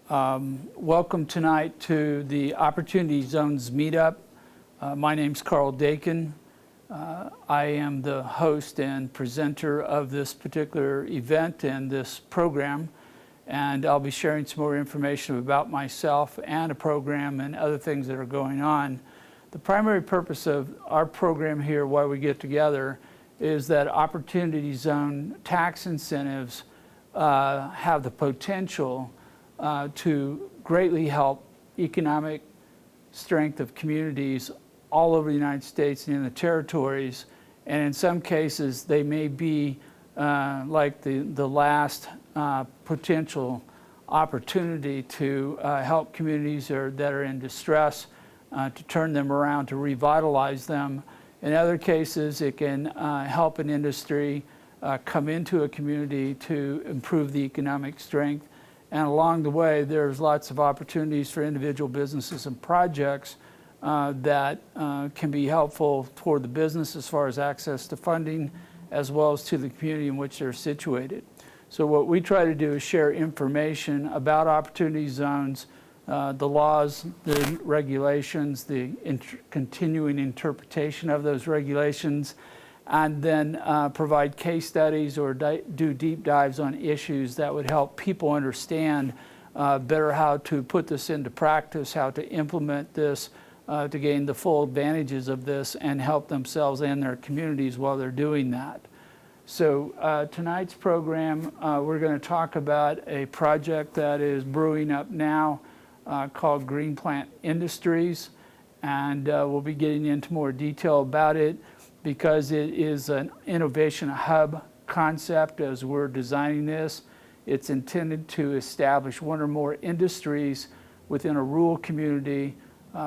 Welcome tonight to the Opportunity Zones meetup. My name's Carl Dakin. I am the host and presenter of this particular event and this program, and I'll be sharing some more information about myself and a program and other things that are going on. The primary purpose of our program here, why we get together, is that Opportunity Zone tax incentives have the potential to greatly help economic strength of communities all over the United States and in the territories. And in some cases, they may be like the last potential opportunity to help communities that are in distress, to turn them around, to revitalize them. In other cases, it can help an industry come into a community to improve the economic strength. And along the way, there's lots of opportunities for individual businesses and projects that can be helpful toward the business as far as access to funding, as well as to the community in which they're situated. So what we try to do is share information about opportunity zones, the laws, the regulations, the continuing interpretation of those regulations, and then provide case studies or do deep dives on issues that would help people understand better how to put this into practice, how to implement this to gain the full advantages of this and help themselves and their communities while they're doing that. So tonight's program, we're going to talk about a project that is brewing up now called Green Plant Industries, and we'll be getting into more detail about it, because it is an innovation hub concept as we're designing this. It's intended to establish one or more industries within a rural community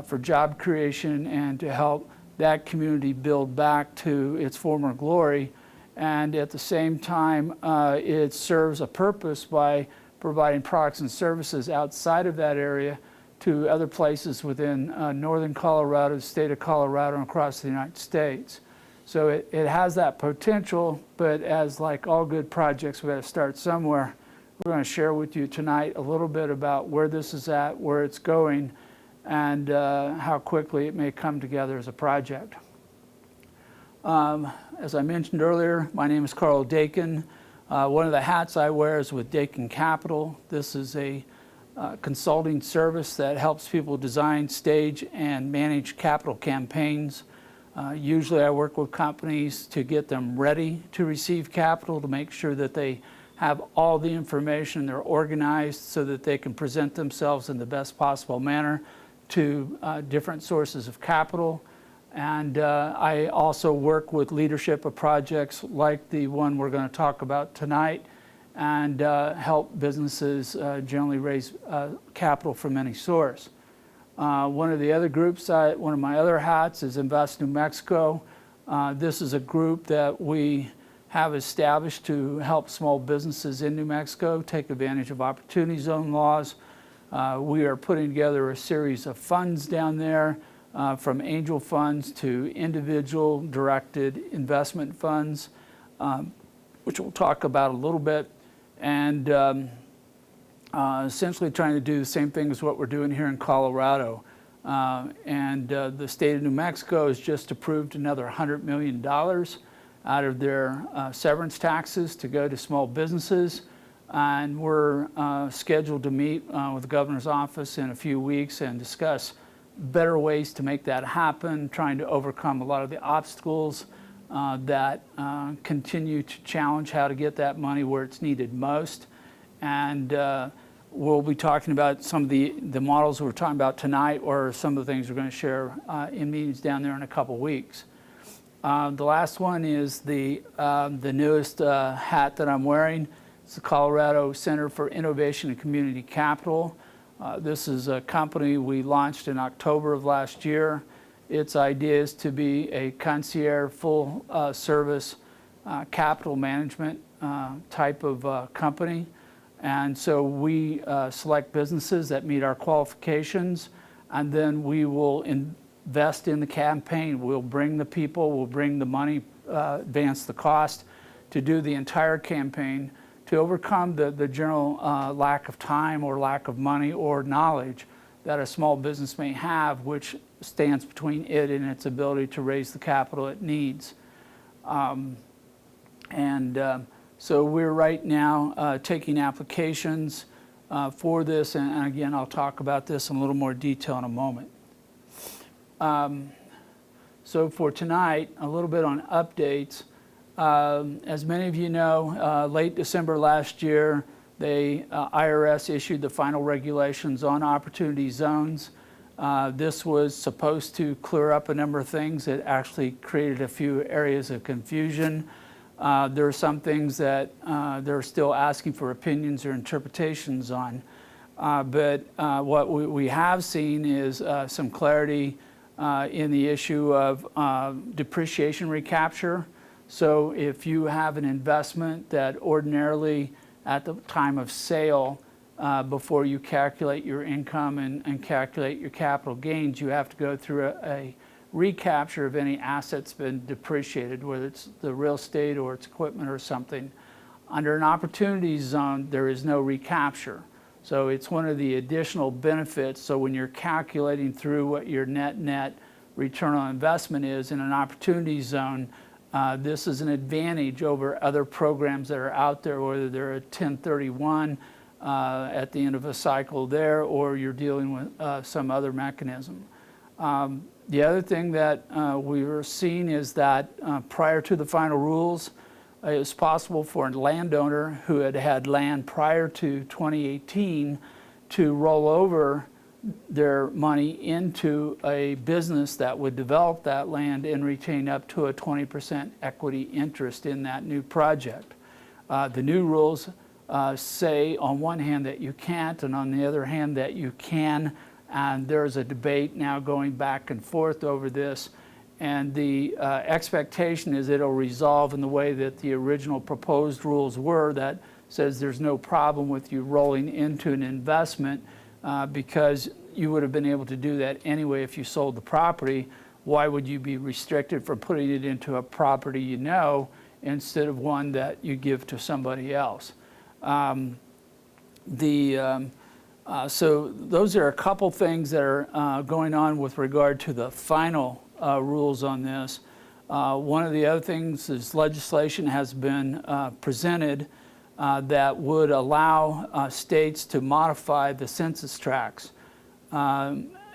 for job creation and to help that community build back to its former glory. And at the same time, it serves a purpose by providing products and services outside of that area to other places within northern Colorado, the state of Colorado, and across the United States. So it has that potential, but as like all good projects, we got to start somewhere. We're going to share with you tonight a little bit about where this is at, where it's going, and how quickly it may come together as a project. As I mentioned earlier, my name is Carl Dakin. One of the hats I wear is with Dakin Capital. This is a consulting service that helps people design, stage, and manage capital campaigns. Usually I work with companies to get them ready to receive capital, to make sure that they have all the information, they're organized so that they can present themselves in the best possible manner to different sources of capital. And I also work with leadership of projects like the one we're going to talk about tonight, and help businesses generally raise capital from any source. One of the other groups, one of my other hats is Invest New Mexico. This is a group that we have established to help small businesses in New Mexico take advantage of Opportunity Zone laws. We are putting together a series of funds down there, from angel funds to individual directed investment funds, which we'll talk about a little bit, and essentially trying to do the same thing as what we're doing here in Colorado. The state of New Mexico has just approved another $100 million out of their severance taxes to go to small businesses. And we're scheduled to meet with the governor's office in a few weeks and discuss better ways to make that happen, trying to overcome a lot of the obstacles that continue to challenge how to get that money where it's needed most. And we'll be talking about some of the models we're talking about tonight, or some of the things we're going to share in meetings down there in a couple weeks. The last one is the newest hat that I'm wearing. It's the Colorado Center for Innovation and Community Capital. This is a company we launched in October of last year. Its idea is to be a concierge full service capital management type of company. And so we select businesses that meet our qualifications, and then we will invest in the campaign. We'll bring the people, we'll bring the money, advance the cost to do the entire campaign to overcome the general lack of time or lack of money or knowledge that a small business may have, which stands between it and its ability to raise the capital it needs. So we're right now taking applications for this, and again, I'll talk about this in a little more detail in a moment. So for tonight, a little bit on updates. As many of you know, late December last year, the IRS issued the final regulations on opportunity zones. This was supposed to clear up a number of things. It actually created a few areas of confusion. There are some things that they're still asking for opinions or interpretations on. But what we have seen is some clarity in the issue of depreciation recapture. So if you have an investment that ordinarily at the time of sale, before you calculate your income and calculate your capital gains, you have to go through a recapture of any assets been depreciated, whether it's the real estate or it's equipment or something. Under an opportunity zone, there is no recapture. So it's one of the additional benefits. So when you're calculating through what your net return on investment is in an opportunity zone, this is an advantage over other programs that are out there, whether they're a 1031 at the end of a cycle there, or you're dealing with some other mechanism. The other thing that we were seeing is that prior to the final rules, it was possible for a landowner who had had land prior to 2018 to roll over their money into a business that would develop that land and retain up to a 20% equity interest in that new project. The new rules say on one hand that you can't, and on the other hand that you can, and there's a debate now going back and forth over this, and the expectation is it'll resolve in the way that the original proposed rules were, that says there's no problem with you rolling into an investment because you would have been able to do that anyway if you sold the property. Why would you be restricted from putting it into a property you know instead of one that you give to somebody else? So those are a couple things that are going on with regard to the final rules on this. One of the other things is legislation has been presented that would allow states to modify the census tracts.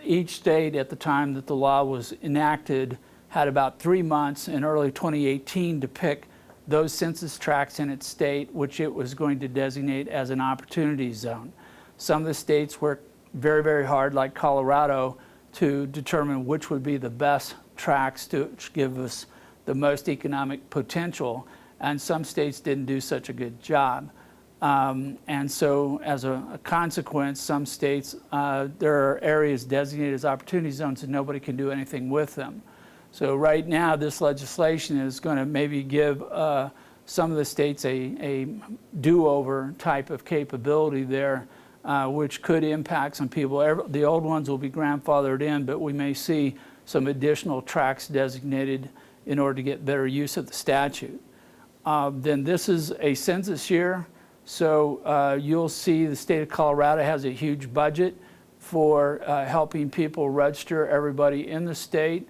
Each state at the time that the law was enacted had about 3 months in early 2018 to pick those census tracts in its state which it was going to designate as an opportunity zone. Some of the states worked very, very hard, like Colorado, to determine which would be the best tracts to give us the most economic potential, and some states didn't do such a good job. And so as a consequence, some states, there are areas designated as opportunity zones and nobody can do anything with them. So right now, this legislation is going to maybe give some of the states a do-over type of capability there, which could impact some people. The old ones will be grandfathered in, but we may see some additional tracts designated in order to get better use of the statute. Then this is a census year, so you'll see the state of Colorado has a huge budget for helping people register everybody in the state.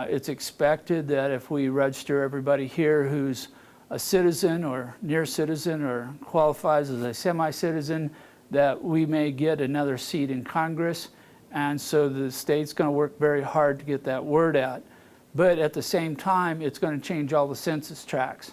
It's expected that if we register everybody here who's a citizen or near citizen or qualifies as a semi-citizen, that we may get another seat in Congress. And so the state's going to work very hard to get that word out. But at the same time, it's going to change all the census tracts.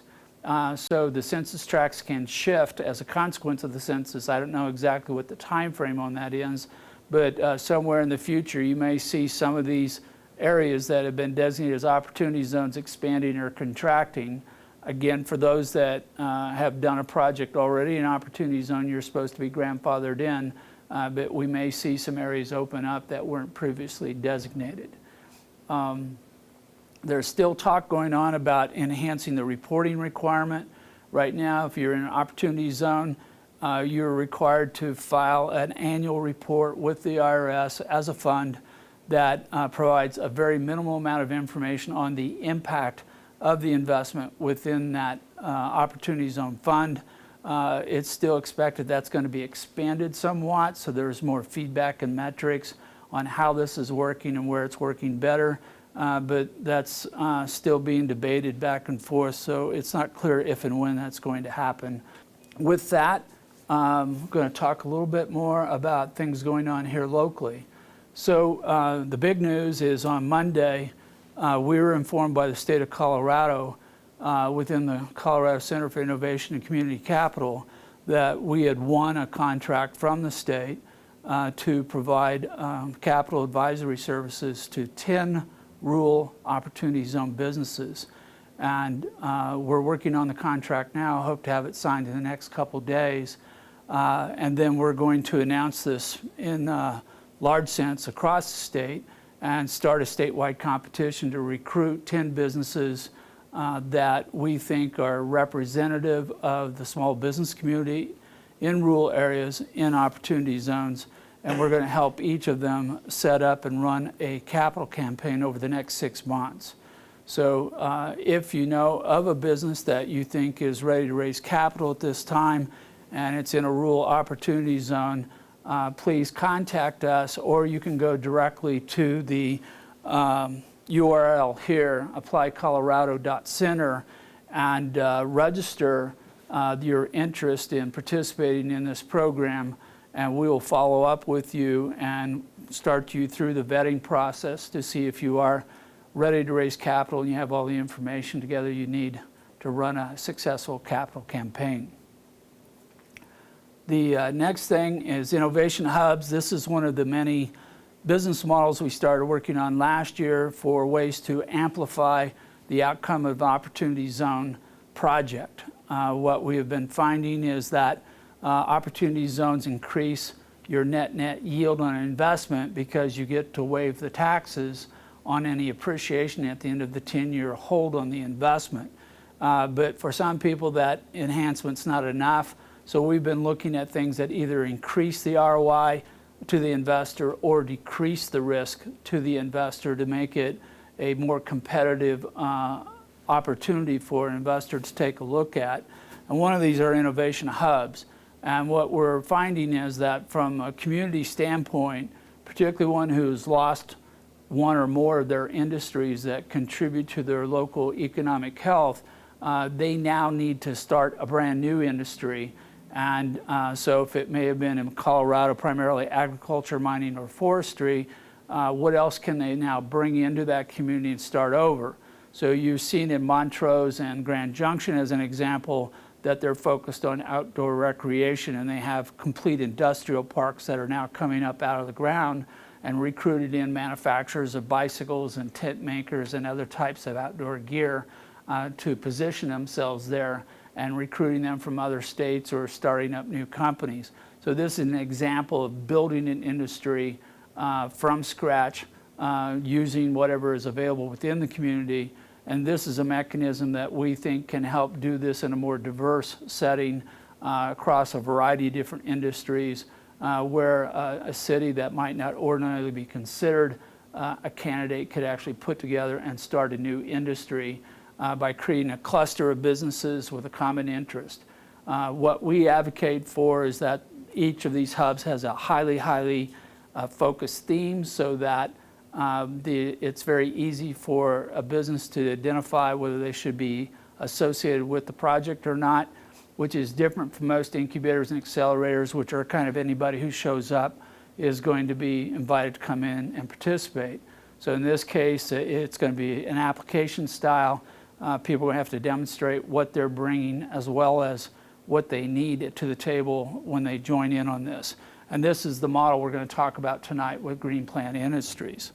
So the census tracts can shift as a consequence of the census. I don't know exactly what the time frame on that is, but somewhere in the future, you may see some of these areas that have been designated as opportunity zones expanding or contracting. Again, for those that have done a project already in opportunity zone, you're supposed to be grandfathered in, but we may see some areas open up that weren't previously designated. There's still talk going on about enhancing the reporting requirement. Right now, if you're in an opportunity zone, you're required to file an annual report with the IRS as a fund that provides a very minimal amount of information on the impact of the investment within that opportunity zone fund. It's still expected that's going to be expanded somewhat, so there's more feedback and metrics on how this is working and where it's working better. But that's still being debated back and forth, so it's not clear if and when that's going to happen. With that, I'm going to talk a little bit more about things going on here locally. So the big news is on Monday, we were informed by the state of Colorado within the Colorado Center for Innovation and Community Capital that we had won a contract from the state to provide capital advisory services to 10 rural opportunity zone businesses. And we're working on the contract now, hope to have it signed in the next couple days. And then we're going to announce this in large sense across the state and start a statewide competition to recruit 10 businesses that we think are representative of the small business community in rural areas in opportunity zones. And we're going to help each of them set up and run a capital campaign over the next 6 months. So if you know of a business that you think is ready to raise capital at this time and it's in a rural opportunity zone, please contact us, or you can go directly to the URL here, applycolorado.center, and register your interest in participating in this program. And we will follow up with you and start you through the vetting process to see if you are ready to raise capital and you have all the information together you need to run a successful capital campaign. The next thing is innovation hubs. This is one of the many business models we started working on last year for ways to amplify the outcome of Opportunity Zone project. What we have been finding is that opportunity zones increase your net yield on an investment because you get to waive the taxes on any appreciation at the end of the 10-year hold on the investment. But for some people, that enhancement's not enough. So we've been looking at things that either increase the ROI to the investor or decrease the risk to the investor to make it a more competitive opportunity for an investor to take a look at. And one of these are innovation hubs. And what we're finding is that from a community standpoint, particularly one who's lost one or more of their industries that contribute to their local economic health, they now need to start a brand new industry. And so if it may have been in Colorado, primarily agriculture, mining, or forestry, what else can they now bring into that community and start over? So you've seen in Montrose and Grand Junction as an example that they're focused on outdoor recreation, and they have complete industrial parks that are now coming up out of the ground and recruited in manufacturers of bicycles and tent makers and other types of outdoor gear to position themselves there, and recruiting them from other states or starting up new companies. So this is an example of building an industry from scratch using whatever is available within the community. And this is a mechanism that we think can help do this in a more diverse setting across a variety of different industries where a city that might not ordinarily be considered a candidate could actually put together and start a new industry by creating a cluster of businesses with a common interest. What we advocate for is that each of these hubs has a highly focused theme so that it's very easy for a business to identify whether they should be associated with the project or not, which is different from most incubators and accelerators, which are kind of anybody who shows up is going to be invited to come in and participate. So in this case, it's going to be an application style. People are going to have to demonstrate what they're bringing as well as what they need to the table when they join in on this. And this is the model we're going to talk about tonight with Green Plant Industries.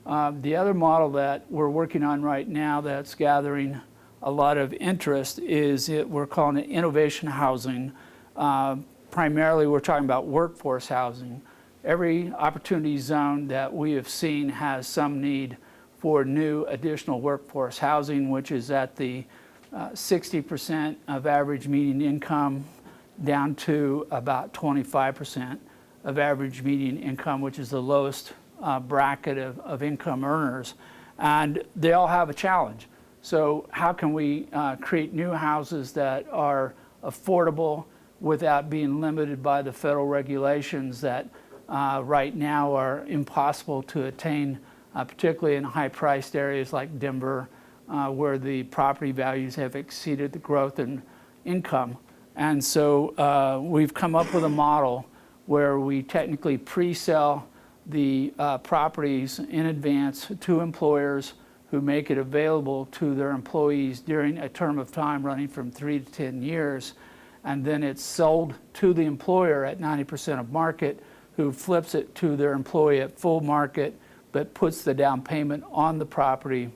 The other model that we're working on right now that's gathering a lot of interest is we're calling it innovation housing. Primarily, we're talking about workforce housing. Every opportunity zone that we have seen has some need for new additional workforce housing, which is at the 60% of average median income down to about 25% of average median income, which is the lowest bracket of income earners. And they all have a challenge. So how can we create new houses that are affordable without being limited by the federal regulations that right now are impossible to attain, particularly in high-priced areas like Denver, where the property values have exceeded the growth in income. And so we've come up with a model where we technically pre-sell the properties in advance to employers who make it available to their employees during a term of time running from 3 to 10 years. And then it's sold to the employer at 90% of market, who flips it to their employee at full market, but puts the down payment on the property.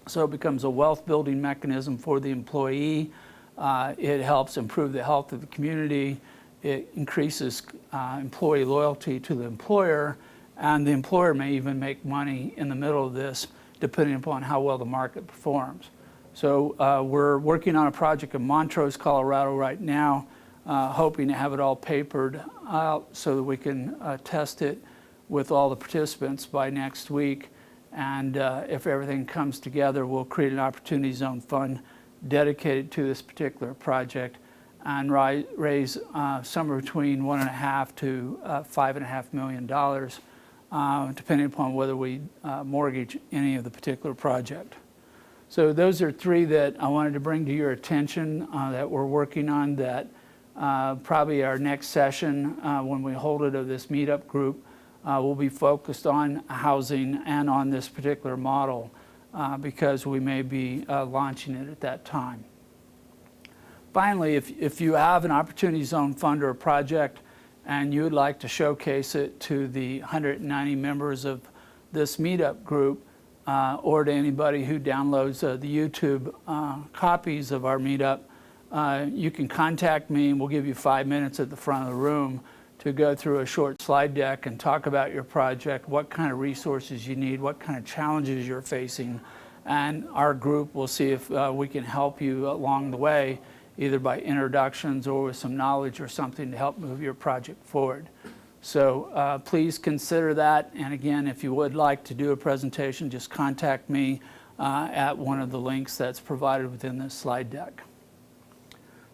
So it becomes a wealth building mechanism for the employee. It helps improve the health of the community. It increases employee loyalty to the employer, and the employer may even make money in the middle of this, depending upon how well the market performs. So we're working on a project in Montrose, Colorado right now, hoping to have it all papered out so that we can test it with all the participants by next week. And if everything comes together, we'll create an Opportunity Zone Fund dedicated to this particular project and raise somewhere between $1.5 to $5.5 million, depending upon whether we mortgage any of the particular project. So those are three that I wanted to bring to your attention that we're working on, that probably our next session, when we hold it, of this meetup group, will be focused on housing and on this particular model because we may be launching it at that time. Finally, if you have an Opportunity Zone Fund or a project and you would like to showcase it to the 190 members of this meetup group or to anybody who downloads the YouTube copies of our meetup, you can contact me and we'll give you 5 minutes at the front of the room to go through a short slide deck and talk about your project, what kind of resources you need, what kind of challenges you're facing, and our group will see if we can help you along the way, either by introductions or with some knowledge or something to help move your project forward. So please consider that, and again, if you would like to do a presentation, just contact me at one of the links that's provided within this slide deck.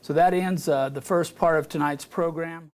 So that ends the first part of tonight's program.